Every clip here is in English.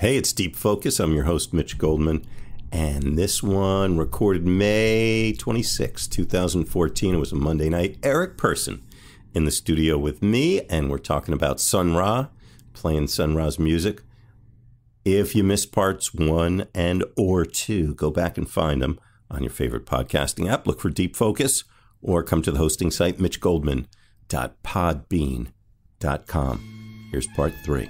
Hey, it's Deep Focus. I'm your host, Mitch Goldman. And this one recorded May 26, 2014. It was a Monday night. Eric Person in the studio with me, and we're talking about Sun Ra, playing Sun Ra's music. If you missed parts 1 and or 2, go back and find them on your favorite podcasting app. Look for Deep Focus or come to the hosting site, mitchgoldman.podbean.com. Here's part 3.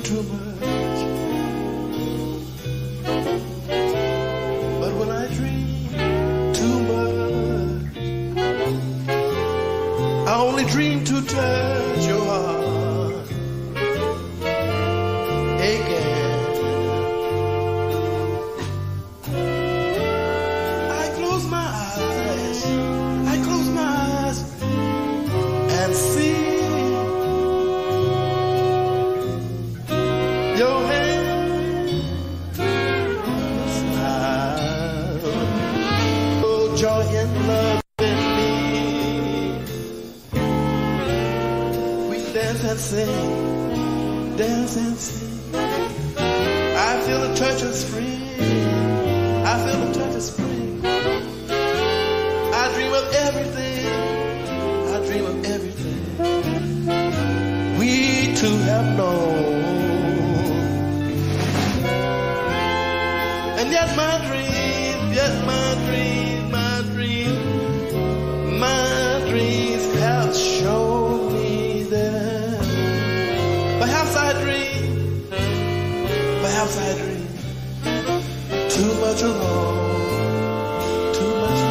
too much. But when I dream too much, I only dream to touch your heart again. I close my eyes and see your hand smile. Oh, joy and love in me. We dance and sing, dance and sing. I feel the touch of spring. I feel the touch of spring. I dream of everything. I dream of everything we two have known. And yet my dreams have shown me that perhaps I dream too much alone, too much alone.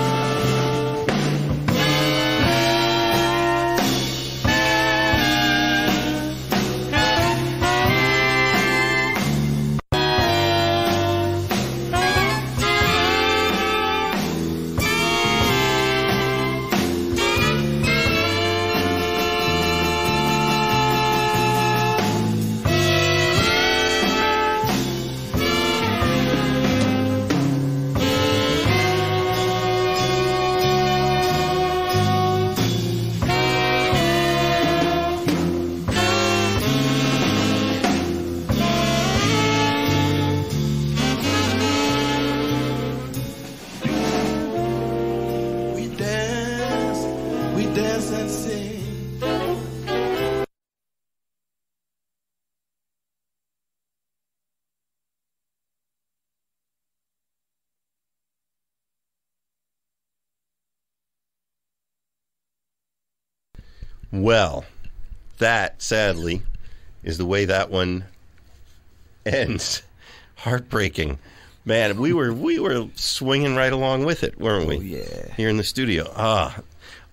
Dance and sing. Well, that, sadly, is the way that one ends. Heartbreaking. Man, we were swinging right along with it, weren't we? Oh, yeah. Here in the studio.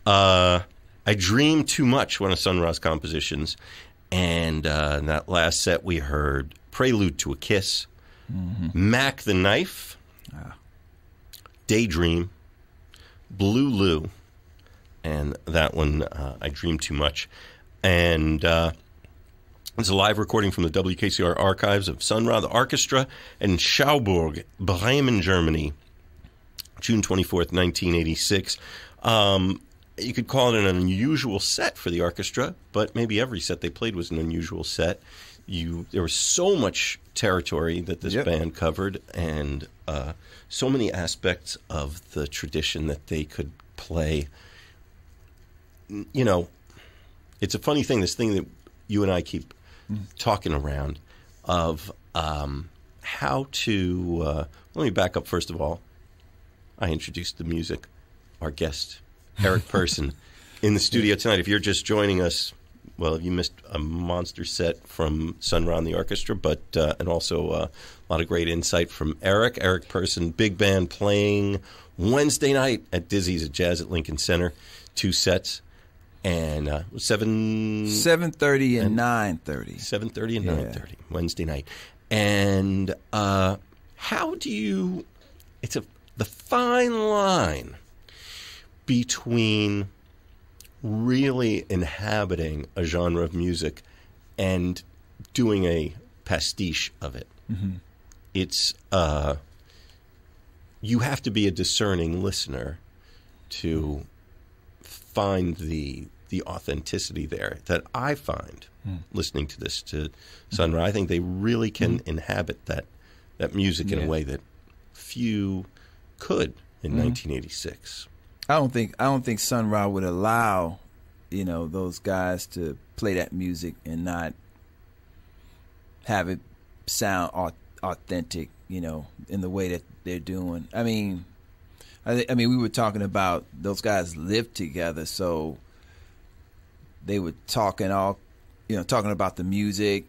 I Dream Too Much, one of Sun Ra's compositions. And in that last set, we heard Prelude to a Kiss, Mac the Knife, Daydream, Blue Lou, and that one, I Dream Too Much. And it's a live recording from the WKCR archives of Sun Ra, the orchestra, in Schauburg, Bremen, Germany, June 24th, 1986. You could call it an unusual set for the orchestra, but maybe every set they played was an unusual set. There was so much territory that this band covered, and so many aspects of the tradition that they could play. You know, it's a funny thing, this thing that you and I keep talking around of how to... let me back up first of all. I introduced the music, our guest, Eric Person, in the studio tonight. If you're just joining us, well, you missed a monster set from Sun Ra and the orchestra, but and also a lot of great insight from Eric Person, big band playing Wednesday night at Dizzy's at Jazz at Lincoln Center, 2 sets, and 7:30 and 9:30. 7:30 and 9:30 Wednesday night. And how do you? It's the fine line between really inhabiting a genre of music and doing a pastiche of it. It's you have to be a discerning listener to find the authenticity there that I find listening to this, to Sun Ra. I think they really can inhabit that music in a way that few could in 1986. I don't think Sun Ra would allow, those guys to play that music and not have it sound authentic, in the way that they're doing. I mean, we were talking about those guys lived together, so they were talking about the music,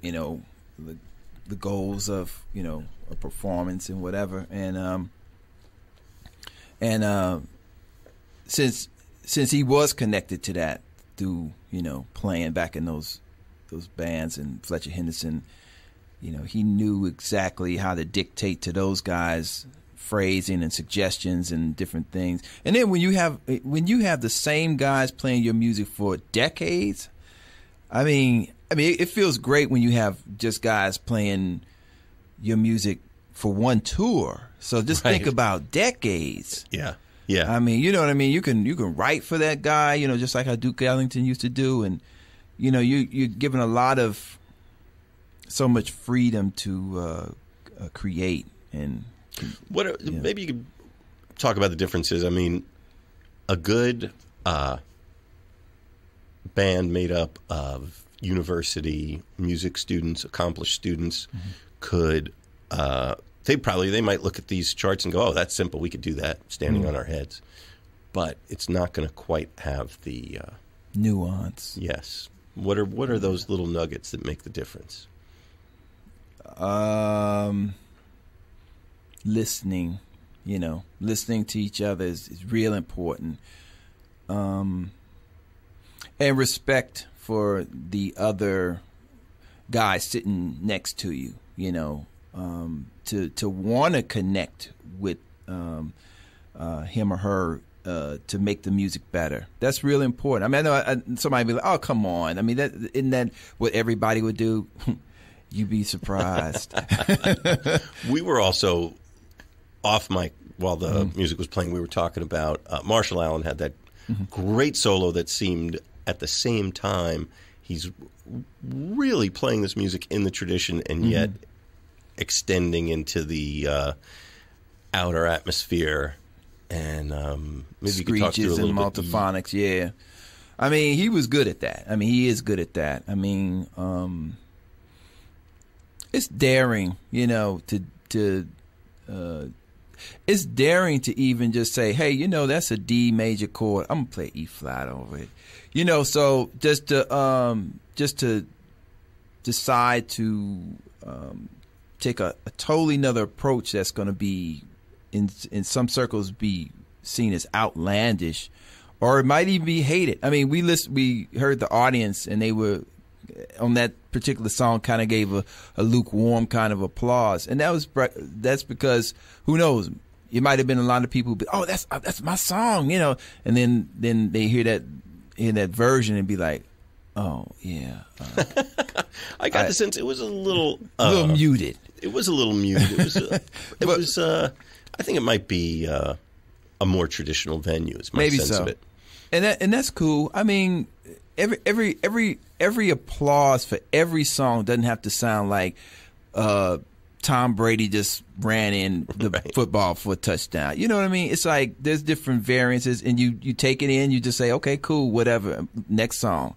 the goals of, you know, a performance and whatever. And since he was connected to that through, you know, playing back in those bands and Fletcher Henderson, you know, he knew exactly how to dictate to those guys phrasing and suggestions and different things. And then when you have the same guys playing your music for decades, I mean it feels great when you have just guys playing your music for one tour. So just think about decades. Yeah. Yeah. I mean, you know what I mean? You can write for that guy, you know, just like how Duke Ellington used to do, and you know, you're given so much freedom to create. And maybe you could talk about the differences. I mean, a good band made up of university music students, accomplished students, could they might look at these charts and go, "Oh, that's simple. We could do that standing on our heads." But it's not going to quite have the nuance. Yes. What are those little nuggets that make the difference? Listening, you know, listening to each other is real important. And respect for the other guy sitting next to you, you know, to want to connect with him or her to make the music better. That's real important. I mean, I know somebody be like, "Oh, come on." I mean, isn't that what everybody would do? You'd be surprised. We were also off mic while the music was playing. We were talking about Marshall Allen had that great solo that seemed at the same time he's really playing this music in the tradition and yet extending into the outer atmosphere. And maybe you could talk through a little and multiphonics, yeah. I mean, he was good at that. I mean, he is good at that. I mean, it's daring, you know, it's daring to even just say, "Hey, you know, that's a D major chord. I'm gonna play E flat over it." You know, so just to decide to take a totally another approach that's going to be in some circles be seen as outlandish, or it might even be hated. I mean, we heard the audience, and they were on that particular song kind of gave a lukewarm kind of applause, and that's because who knows, it might have been a lot of people who, "Oh, that's my song," you know, and then they hear that version and be like, "Oh yeah." I got the sense it was a little muted. It was a little muted. It was. I think it might be a more traditional venue. Is my sense of it. And that's cool. I mean, every applause for every song doesn't have to sound like Tom Brady just ran in the football for a touchdown. You know what I mean? It's like there's different variances, and you take it in. You just say, "Okay, cool, whatever. Next song."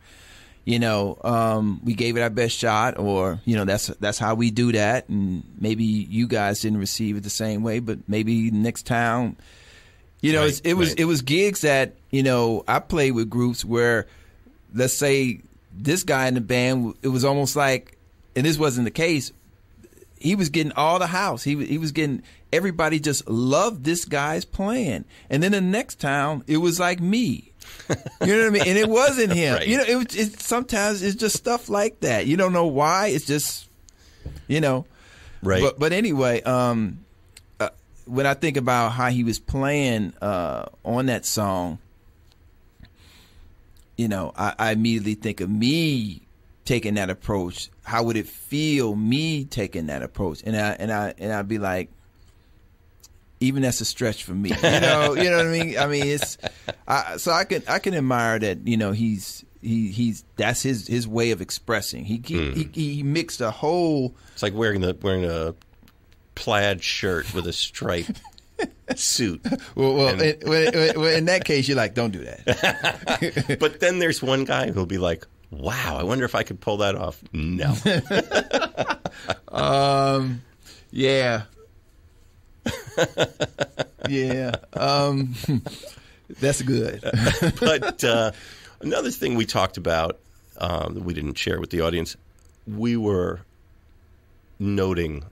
You know, we gave it our best shot, or you know, that's how we do that. And maybe you guys didn't receive it the same way, but maybe next town. You know, it was gigs that, you know, I played with groups where, let's say, this guy in the band, it was almost like, and this wasn't the case, he was getting all the house. He was getting, everybody just loved this guy's playing. And then the next town, it was like me. You know what I mean? And it wasn't him. Right. You know, sometimes it's just stuff like that. You don't know why. It's just, you know. Right. But anyway, when I think about how he was playing on that song, you know, I immediately think of me taking that approach. How would it feel me taking that approach? And I'd be like, even that's a stretch for me. You know what I mean? I mean, so I can admire that. You know, he's that's his way of expressing. He mixed a whole. It's like wearing a plaid shirt with a striped suit. Well, in that case, you're like, don't do that. But then there's one guy who'll be like, "Wow, I wonder if I could pull that off." No. Yeah. Yeah. That's good. But another thing we talked about that we didn't share with the audience, we were noting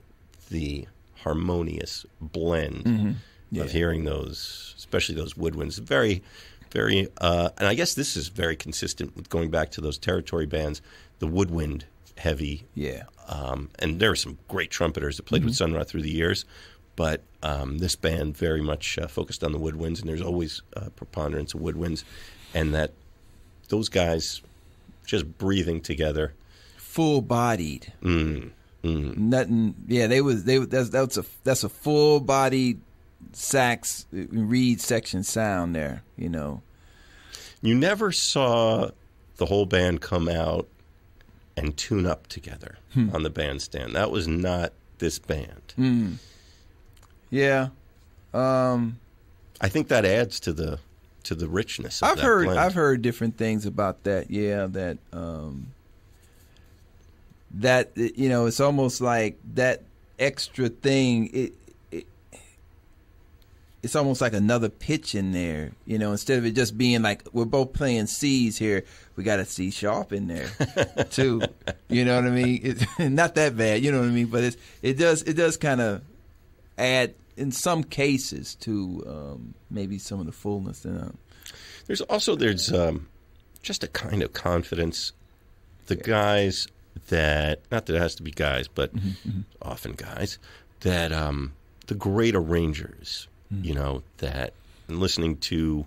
the harmonious blend of hearing those, especially those woodwinds. Very, very, and I guess this is very consistent with going back to those territory bands, the woodwind heavy. Yeah. And there are some great trumpeters that played with Sun Ra through the years, but this band very much focused on the woodwinds, and there's always a preponderance of woodwinds, and that those guys just breathing together, full-bodied. Nothing. Yeah, that's a full-bodied sax reed section sound there. You know, you never saw the whole band come out and tune up together on the bandstand. That was not this band. Yeah, I think that adds to the richness of blend. I've heard different things about that. Yeah, that you know, it's almost like that extra thing. It's almost like another pitch in there. You know, instead of it just being like we're both playing C's here, we got a C sharp in there too. You know what I mean? It's not that bad. You know what I mean? But it does kind of add in some cases to maybe some of the fullness. There's just a kind of confidence. The guys that, not that it has to be guys, but often guys, that the great arrangers, you know, that, and listening to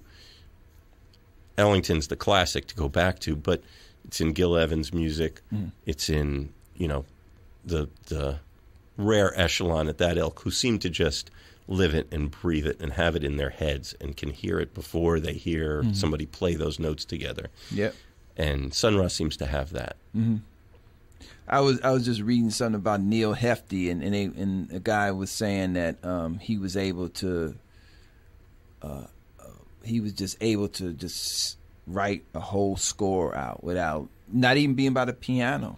Ellington's the classic to go back to, but it's in Gil Evans' music. It's in, you know, the rare echelon at that ilk who seem to just live it and breathe it and have it in their heads and can hear it before they hear somebody play those notes together. Yep. And Sun Ra seems to have that. I was just reading something about Neil Hefti, and a guy was saying that he was able to just write a whole score out without not even being by the piano,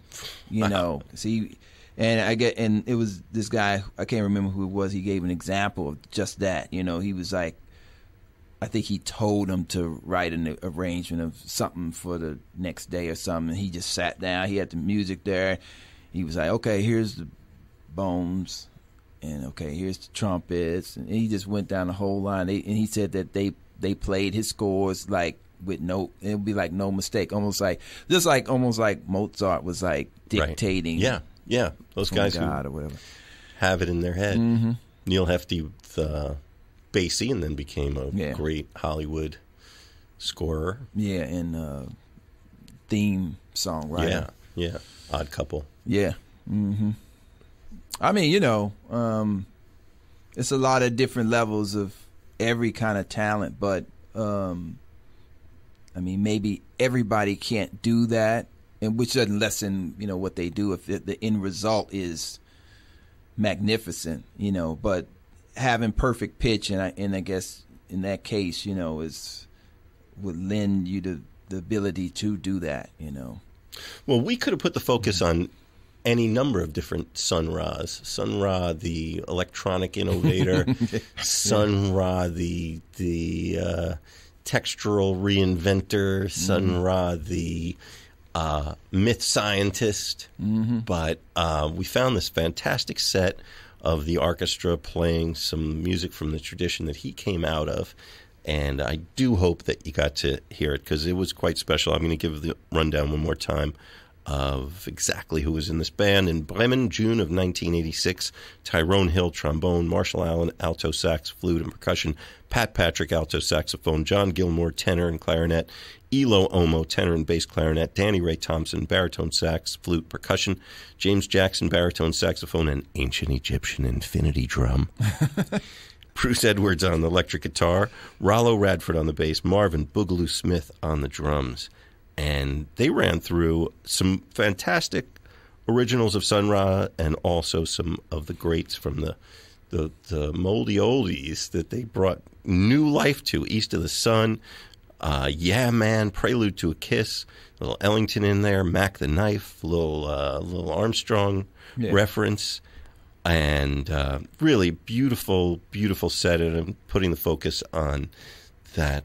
you know. See, and it was this guy, I can't remember who it was. He gave an example of just that. You know, he was like, I think he told him to write an arrangement of something for the next day or something. He just sat down. He had the music there. He was like, okay, here's the bones, and okay, here's the trumpets. And he just went down the whole line. And he said that they played his scores like with no, it would be like no mistake, almost like Mozart was like dictating. Right. Yeah. Those guys who or whatever have it in their head. Neil Hefti, the bassy, and then became a great Hollywood scorer. Yeah, and theme songwriter. Yeah. Odd Couple. Yeah. I mean, you know, it's a lot of different levels of every kind of talent, but I mean, maybe everybody can't do that, and which doesn't lessen, you know, what they do if the end result is magnificent, you know, but having perfect pitch, and I guess in that case, you know, would lend you the ability to do that, you know. Well, we could have put the focus on any number of different Sun Ras. Sun Ra, the electronic innovator. Sun Ra, the textural reinventor. Sun Ra, the myth scientist. But we found this fantastic set of the orchestra playing some music from the tradition that he came out of. And I do hope that you got to hear it because it was quite special. I'm going to give the rundown one more time of exactly who was in this band. In Bremen, June of 1986, Tyrone Hill, trombone, Marshall Allen, alto sax, flute, and percussion, Pat Patrick, alto saxophone, John Gilmore, tenor and clarinet, Elo Omo, tenor and bass clarinet, Danny Ray Thompson, baritone sax, flute, percussion, James Jackson, baritone saxophone, and ancient Egyptian infinity drum. Bruce Edwards on the electric guitar, Rollo Radford on the bass, Marvin Boogaloo Smith on the drums. And they ran through some fantastic originals of Sun Ra and also some of the greats from the moldy oldies that they brought new life to. East of the Sun, Yeah Man, Prelude to a Kiss, a little Ellington in there, Mac the Knife, a little Armstrong reference. And really beautiful, beautiful set, and I'm putting the focus on that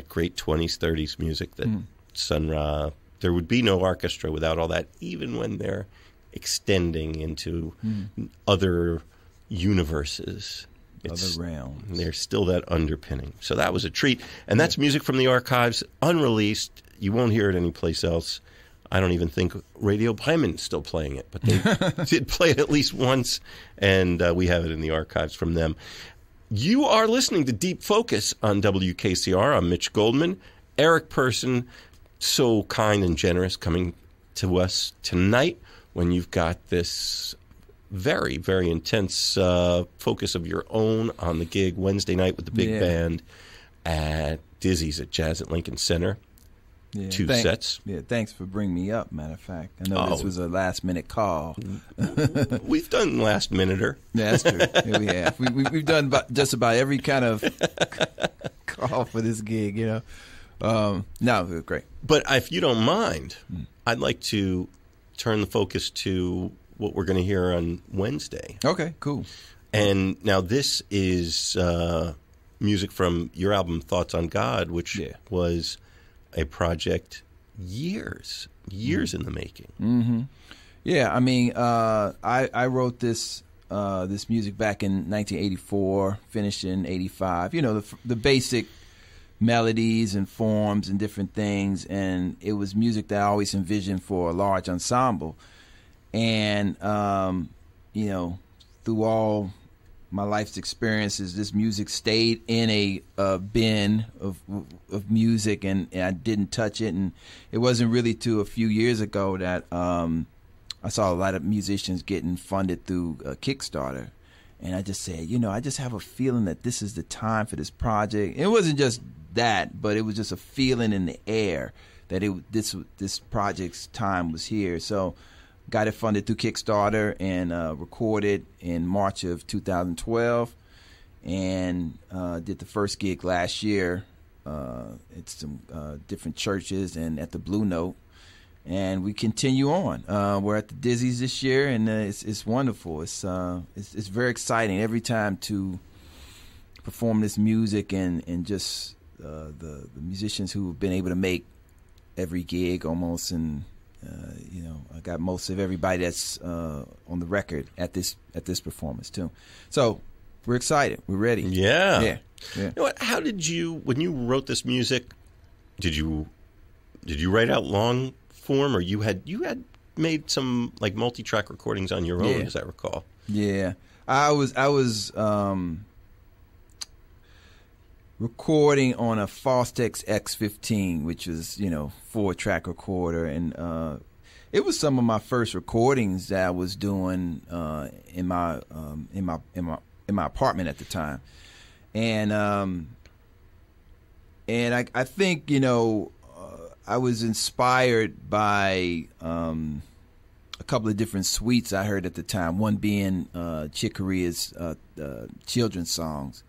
great 20s, 30s music that Sun Ra. There would be no orchestra without all that, even when they're extending into other universes. Other realms. There's still that underpinning. So that was a treat. And that's music from the archives, unreleased. You won't hear it anyplace else. I don't even think Radio Bremen is still playing it, but they did play it at least once, and we have it in the archives from them. You are listening to Deep Focus on WKCR. I'm Mitch Goldman. Eric Person, so kind and generous, coming to us tonight when you've got this very, very intense focus of your own on the gig Wednesday night with the big band at Dizzy's at Jazz at Lincoln Center. Yeah, Two sets. Yeah, thanks for bringing me up, matter of fact. I know this was a last-minute call. We've done last-minuter. Yeah, that's true. Yeah, we have. We've done just about every kind of call for this gig, you know. No, it was great. But if you don't mind, I'd like to turn the focus to what we're going to hear on Wednesday. Okay, cool. And now this is music from your album Thoughts on God, which was a project years in the making. Mm-hmm. Yeah, I mean, I wrote this music back in 1984, finished in 85. You know, the basic melodies and forms and different things, and it was music that I always envisioned for a large ensemble. And you know, through all my life's experiences, this music stayed in a bin of music, and I didn't touch it. And it wasn't really till a few years ago that I saw a lot of musicians getting funded through Kickstarter. And I just said, you know, I just have a feeling that this is the time for this project. It wasn't just that, but it was just a feeling in the air that this project's time was here. So got it funded through Kickstarter and recorded in March of 2012, and did the first gig last year at some different churches and at the Blue Note. And we continue on. We're at the Dizzy's this year, and it's wonderful. It's very exciting every time to perform this music, and just the musicians who have been able to make every gig almost, and you know, I got most of everybody that's on the record at this performance too. So we're excited. We're ready. Yeah. You know what? How did you, when you wrote this music, did you write out long form, or you had made some like multi-track recordings on your own, as I recall? Yeah, I was recording on a Fostex X15, which is, you know, 4-track recorder, and it was some of my first recordings that I was doing in my apartment at the time, and I think, you know, I was inspired by a couple of different suites I heard at the time. One being Chick Corea's children's songs.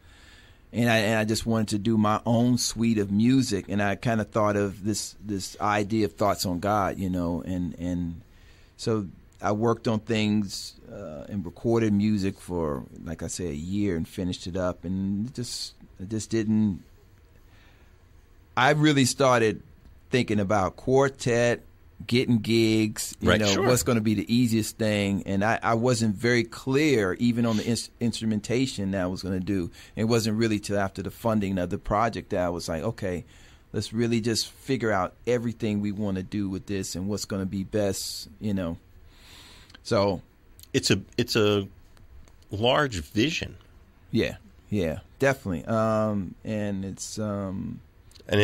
And I just wanted to do my own suite of music, and I kind of thought of this idea of Thoughts on God, you know, and so I worked on things and recorded music for, like I said, a year, and finished it up, and it just didn't. I really started thinking about quartet, getting gigs, you know, what's going to be the easiest thing. And I wasn't very clear even on the instrumentation that I was going to do. It wasn't really till after the funding of the project that I was like, okay, let's really just figure out everything we want to do with this and what's going to be best, you know. So it's a large vision. Yeah, definitely. And it's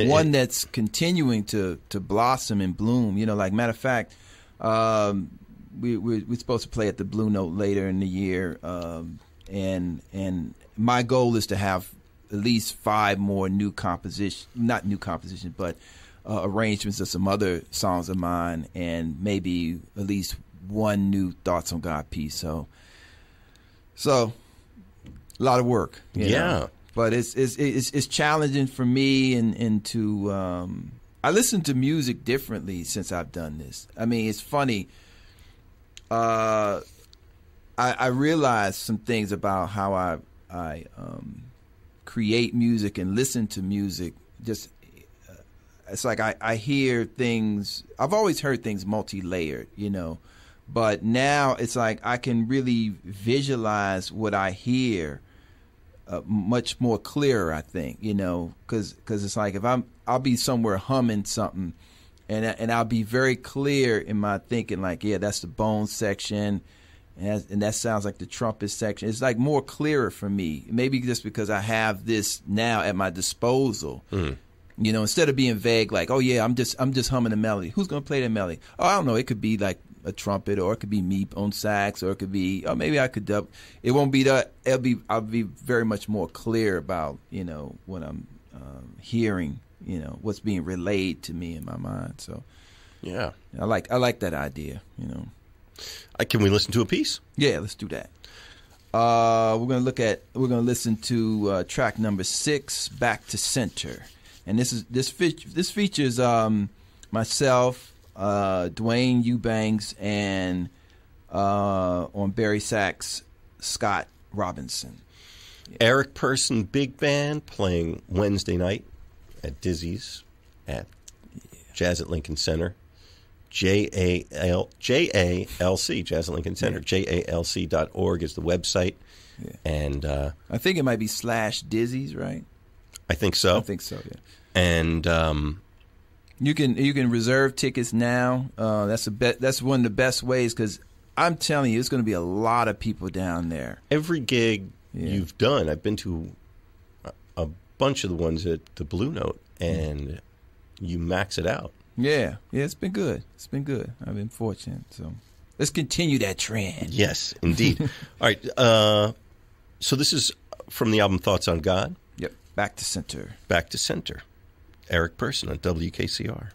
one that's continuing to blossom and bloom. You know, like, matter of fact, we're supposed to play at the Blue Note later in the year, and my goal is to have at least 5 more not new compositions, but arrangements of some other songs of mine, and maybe at least 1 new Thoughts on God piece. So a lot of work. You know? But it's challenging for me, and to I listen to music differently since I've done this. I mean, it's funny. I realized some things about how I create music and listen to music. Just it's like I hear things. I've always heard things multi-layered, you know, But now it's like I can really visualize what I hear much more clearer, I think, you know, because it's like if I'll be somewhere humming something, and I'll be very clear in my thinking, like, yeah, that's the bone section, and that sounds like the trumpet section. It's like more clearer for me, maybe just because I have this now at my disposal. You know, instead of being vague, like, oh yeah, I'm just humming a melody. Who's gonna play that melody? Oh, I don't know. It could be like a trumpet, or it could be me on sax, or it could be, or maybe I could dub. It won't be that. I'll be very much more clear about, you know, what I'm hearing, you know, what's being relayed to me in my mind. So yeah, I like that idea, you know. Can we listen to a piece? Yeah, let's do that. We're gonna listen to track number 6, Back to Center, and this features myself, Dwayne Eubanks, and on Barry sax, Scott Robinson. Yeah. Eric Person Big Band playing Wednesday night at Dizzy's at Jazz at Lincoln Center. JALC, Jazz at Lincoln Center. Yeah. JALC.org is the website. Yeah. And I think it might be /Dizzy's, right? I think so. Yeah. And you can reserve tickets now. That's one of the best ways, because I'm telling you, it's going to be a lot of people down there. Every gig you've done, I've been to a bunch of the ones at the Blue Note, and you max it out. Yeah, it's been good. I've been fortunate. So let's continue that trend. Yes, indeed. All right. So this is from the album Thoughts on God. Yep. Back to Center. Back to Center. Eric Person on WKCR.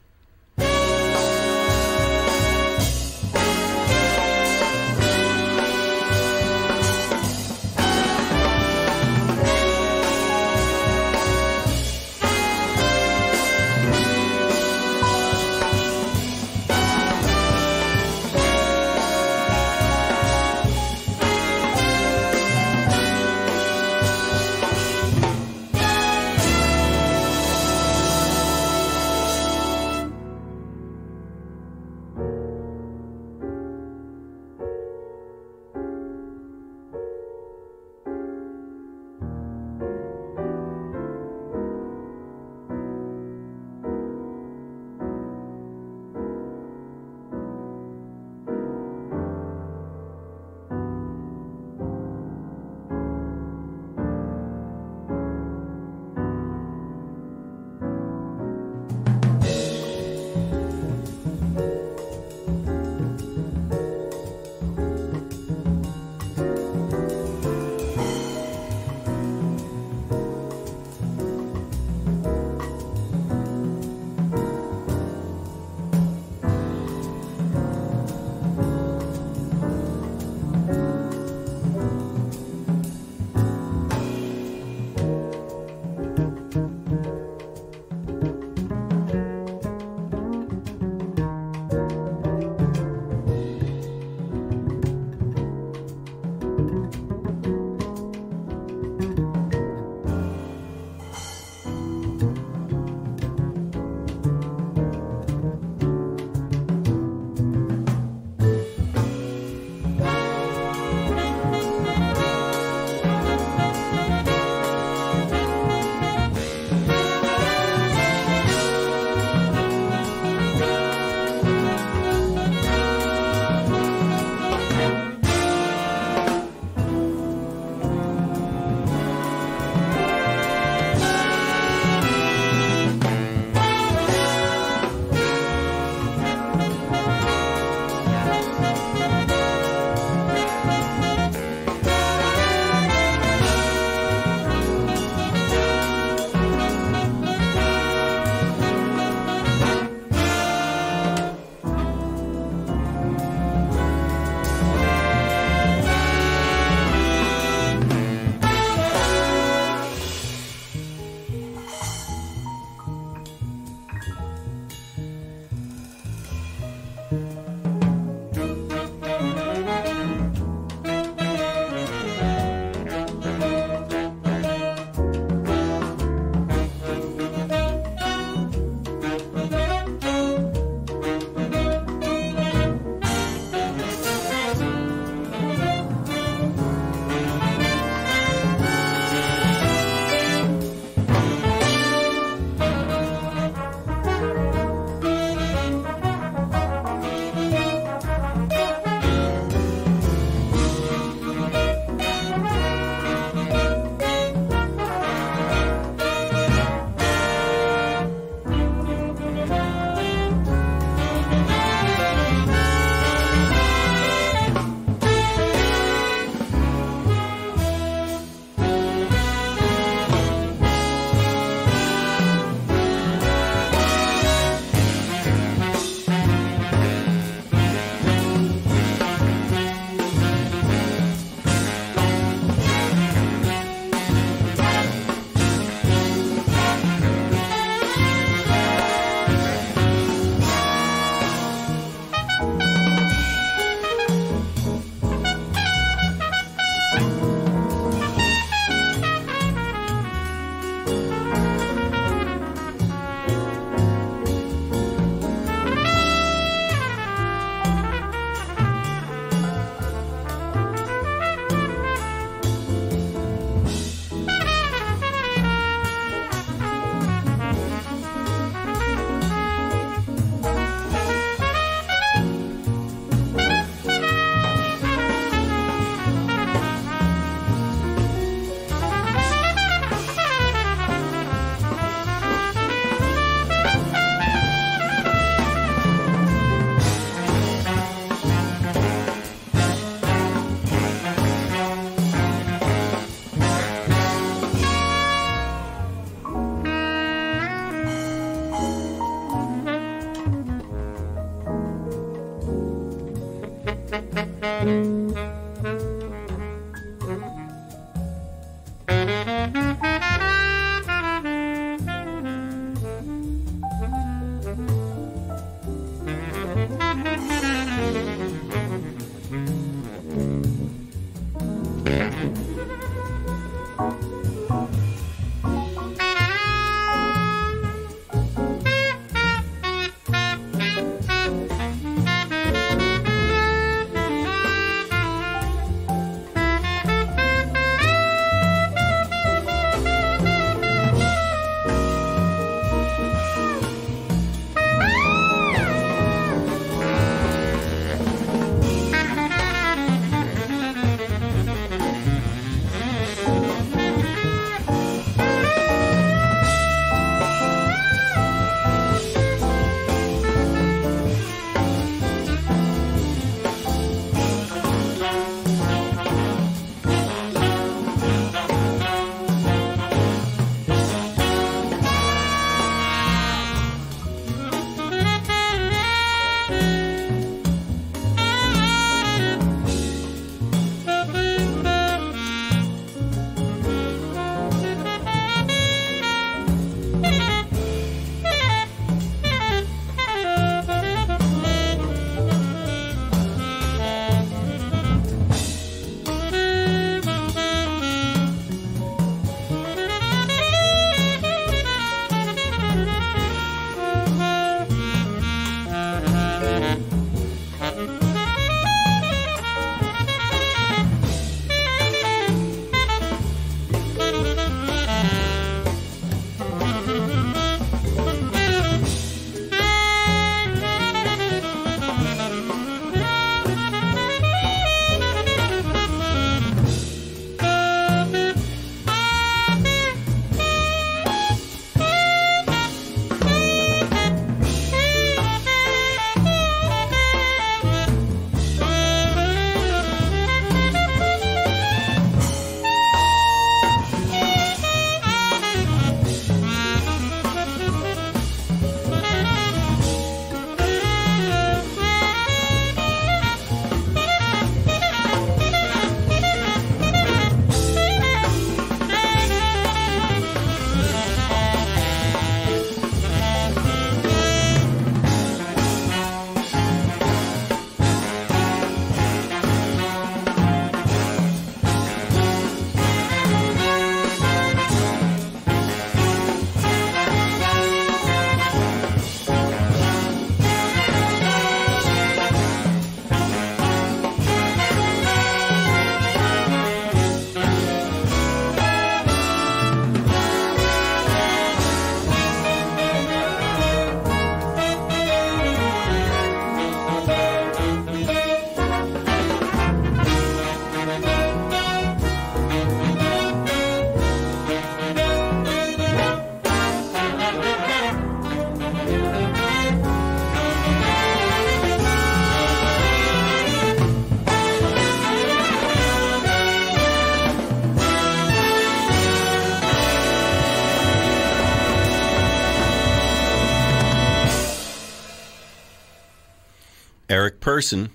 Eric Person,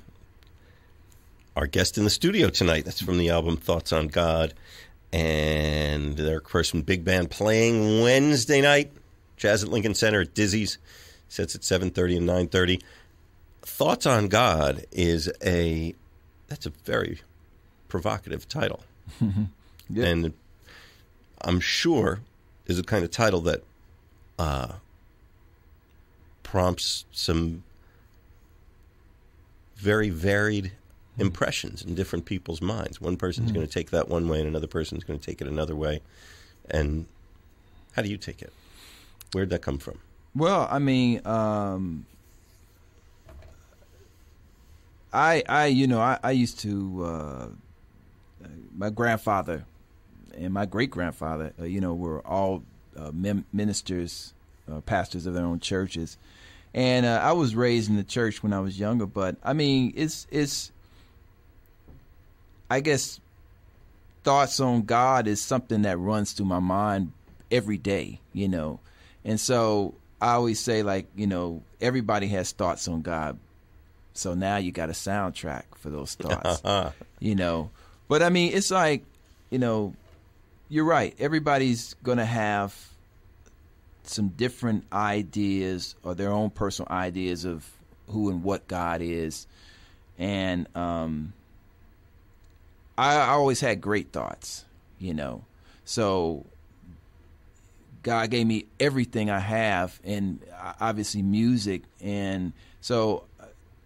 our guest in the studio tonight. That's from the album Thoughts on God. And Eric Person Big Band playing Wednesday night, Jazz at Lincoln Center at Dizzy's. Sets at 7:30 and 9:30. Thoughts on God that's a very provocative title. Yeah. And I'm sure is a kind of title that prompts some very varied impressions in different people's minds. One person's going to take that one way and another person's going to take it another way. And how do you take it? Where'd that come from? Well, I mean, I used to, my grandfather and my great-grandfather, were all ministers, pastors of their own churches. And I was raised in the church when I was younger, but I mean, it's I guess thoughts on God is something that runs through my mind every day, And so I always say, like, everybody has thoughts on God. So now you got a soundtrack for those thoughts, But I mean, it's like, you're right. Everybody's going to have some different ideas or their own personal ideas of who and what God is. And I always had great thoughts, So God gave me everything I have, and obviously music. And so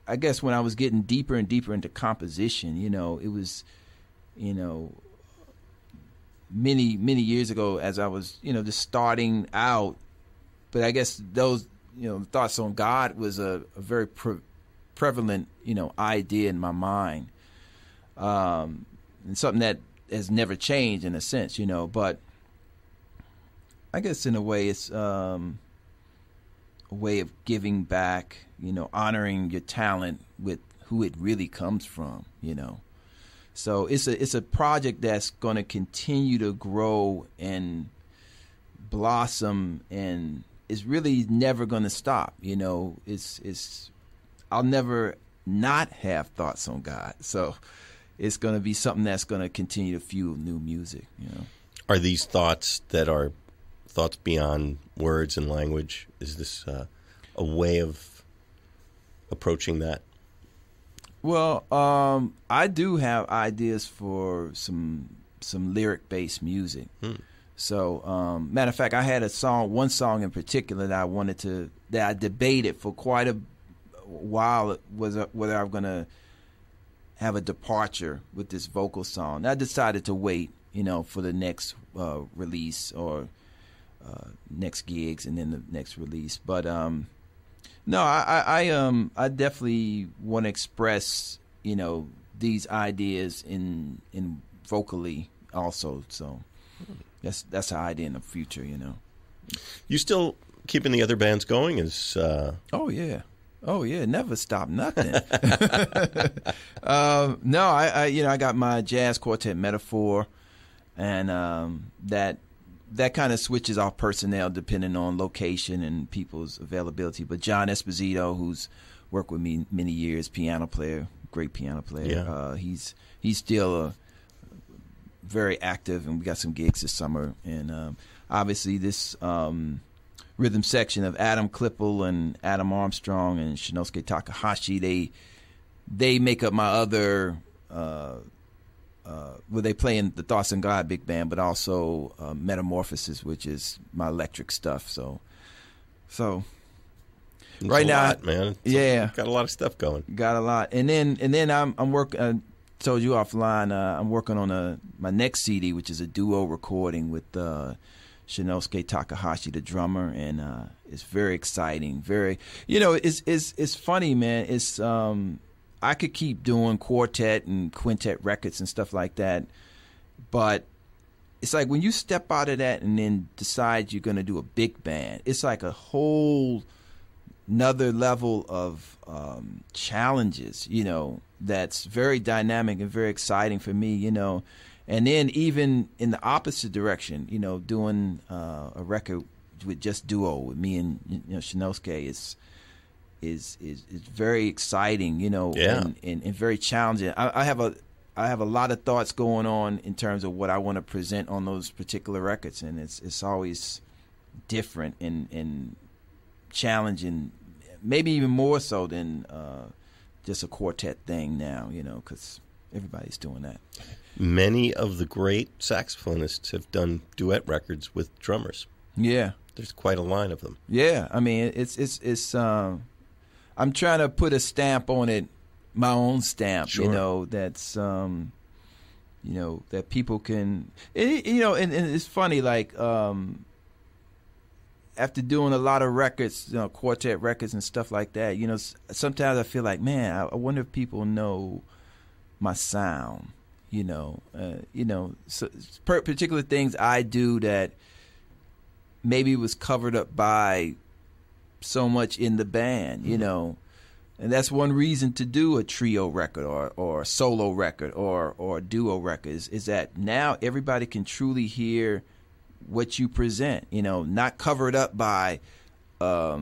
I guess when I was getting deeper and deeper into composition, it was, many, many years ago as I was, just starting out. But I guess those, thoughts on God was a very prevalent, idea in my mind. And something that has never changed in a sense, but I guess in a way it's a way of giving back, honoring your talent with who it really comes from, So it's a project that's going to continue to grow and blossom, and it's really never going to stop, I'll never not have thoughts on God. So it's going to be something that's going to continue to fuel new music, Are these thoughts that are thoughts beyond words and language? Is this a way of approaching that? Well, I do have ideas for some lyric-based music. So, matter of fact, I had one song in particular that I debated for quite a while whether I'm going to have a departure with this vocal song. And I decided to wait, for the next release or next gigs and then the next release. But no, I definitely want to express, these ideas in vocally also. So that's an idea in the future, You still keeping the other bands going? Oh yeah, never stop nothing. No, I got my jazz quartet Metaphor, and that kind of switches off personnel depending on location and people's availability. But John Esposito, who's worked with me many years, piano player, great piano player. Yeah. He's still very active, and we got some gigs this summer. And obviously this rhythm section of Adam Klippel and Adam Armstrong and Shinosuke Takahashi, they make up my other they play in the Thoughts on God big band, but also Metamorphosis, which is my electric stuff. So It's right a now, lot, man. Got a lot of stuff going. Got a lot, and then I'm working. I told you offline. I'm working on my next CD, which is a duo recording with Shinosuke Takahashi, the drummer, and it's very exciting. Very, it's funny, man. It's I could keep doing quartet and quintet records and stuff like that, but it's like when you step out of that and then decide you're going to do a big band, it's like a whole another level of challenges, that's very dynamic and very exciting for me, And then even in the opposite direction, doing a record with just duo with me and Shinosuke is very exciting, and very challenging. I have a lot of thoughts going on in terms of what I want to present on those particular records, and it's always different and challenging, maybe even more so than just a quartet thing now, because everybody's doing that. Many of the great saxophonists have done duet records with drummers. Yeah, there's quite a line of them. Yeah, I mean, it's. I'm trying to put a stamp on it, my own stamp. Sure. That's that people can. And it's funny, like after doing a lot of records, quartet records and stuff like that. Sometimes I feel like, man, I wonder if people know my sound. So particular things I do that maybe was covered up by so much in the band, and that's one reason to do a trio record or a solo record or a duo record is that now everybody can truly hear what you present, not covered up by a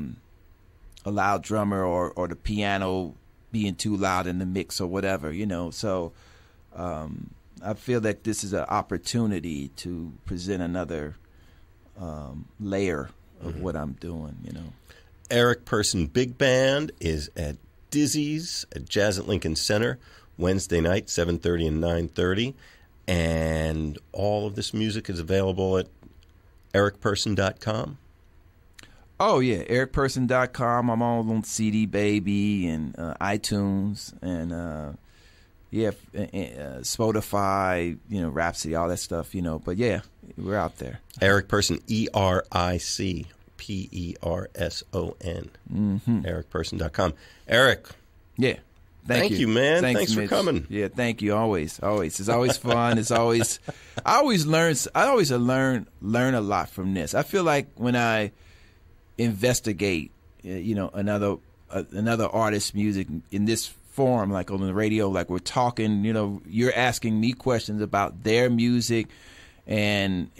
loud drummer or the piano being too loud in the mix or whatever, so I feel that this is an opportunity to present another layer of what I'm doing, Eric Person Big Band is at Dizzy's at Jazz at Lincoln Center Wednesday night, 7:30 and 9:30. And all of this music is available at ericperson.com. Oh, yeah, ericperson.com. I'm all on CD Baby and iTunes and, Spotify, Rhapsody, all that stuff, But, yeah, we're out there. Eric Person, ERICPERSON. ericperson.com. Eric. Yeah. Thank you, man. Thanks for Mitch. coming. Yeah, thank you. Always. It's always fun. I always learn a lot from this. I feel like when I investigate, another artist's music in this form, like on the radio, like we're talking, you're asking me questions about their music and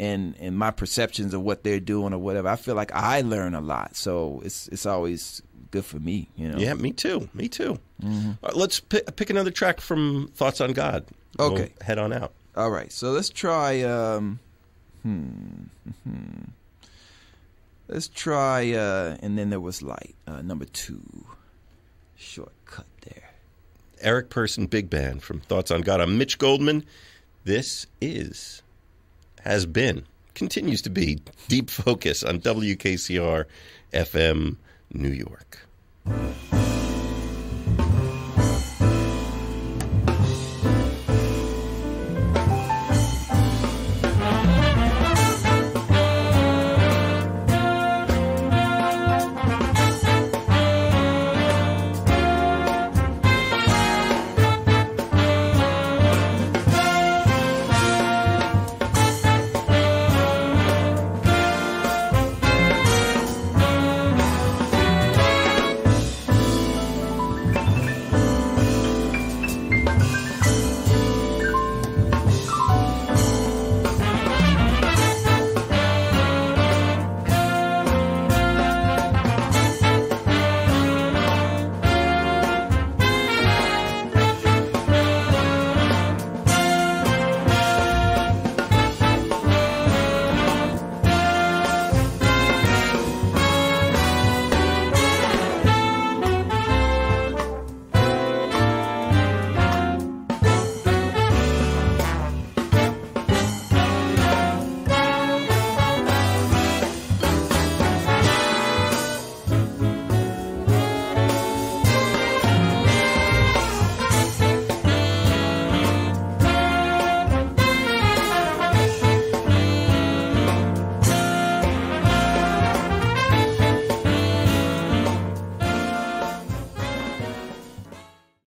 my perceptions of what they're doing or whatever. I feel like I learn a lot. So it's always good for me, Yeah, me too. Mm-hmm. Let's pick another track from Thoughts on God. Okay. We'll head on out. All right, so let's try let's try And Then There Was Light, number 2. Shortcut there. Eric Person Big Band from Thoughts on God. I'm Mitch Goldman. This has been, continues to be Deep Focus on WKCR FM New York.